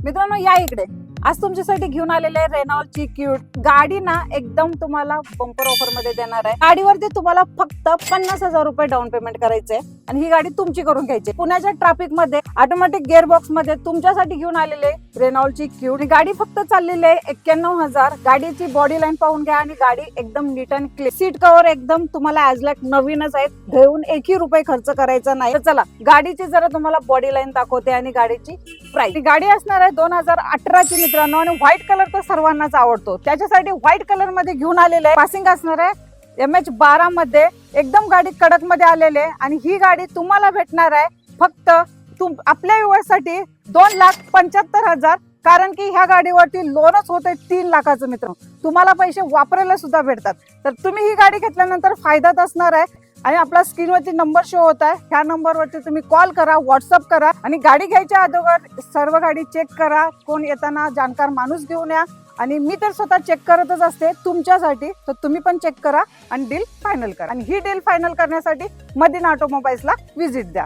मित्रांनो या इकडे आज तुमच्यासाठी घेऊन आलेले आहे रेनॉल्टची क्यूट गाडी ना एकदम तुम्हाला बंपर ऑफर मध्ये देणार आहे। गाडीवरती तुम्हाला फक्त 50,000 रुपये डाऊन पेमेंट करायचे आणि ही गाडी तुमची करून घ्यायची। पुण्याच्या ट्रॅफिक मध्ये ऑटोमॅटिक गिअरबॉक्स मध्ये तुमच्यासाठी घेऊन आलेले रेनॉल्टची क्यूट गाडी फक्त चाललेली आहे 91,000। गाडीची बॉडी लाईन पाहून घ्या आणि गाडी एकदम नीट अँड क्लीन, सीट कव्हर एकदम तुम्हाला ॲज लाईक नवीनच आहेत, घेऊन एकही रुपये खर्च करायचा नाही। तर चला गाडीची जरा तुम्हाला बॉडी लाईन दाखवते आणि गाडीची प्राइस। गाडी असणार आहे 2018 ची मित्रांनो आणि व्हाईट कलर तर सर्वांनाच आवडतो, त्याच्यासाठी व्हाईट कलर मध्ये घेऊन आलेले आहे। पासिंग असणार आहे MH12 मध्ये, एकदम गाडी कडक मध्ये आलेले आहे आणि ही गाडी तुम्हाला भेटणार आहे फक्त आपल्या व्यवसायासाठी 2,75,000, कारण की ह्या गाडीवरती लोनच होते 3 लाखाचं मित्रांनो, तुम्हाला पैसे वापरायला सुद्धा भेटतात। तर तुम्ही ही गाडी घेतल्यानंतर फायदाच असणार आहे आणि आपला स्क्रीनवरती नंबर शो होत आहे, ह्या नंबरवरती तुम्ही कॉल करा, व्हॉट्सअप करा आणि गाडी घ्यायच्या अगोदर सर्व गाडी चेक करा, कोण येताना जाणकार माणूस घेऊन या आणि मी तर स्वतः चेक करतच असते तुमच्यासाठी, तर तुम्ही पण चेक करा आणि डील फायनल करा। आणि ही डील फायनल करण्यासाठी मदीना ऑटोमोबाईल्सला व्हिजिट द्या।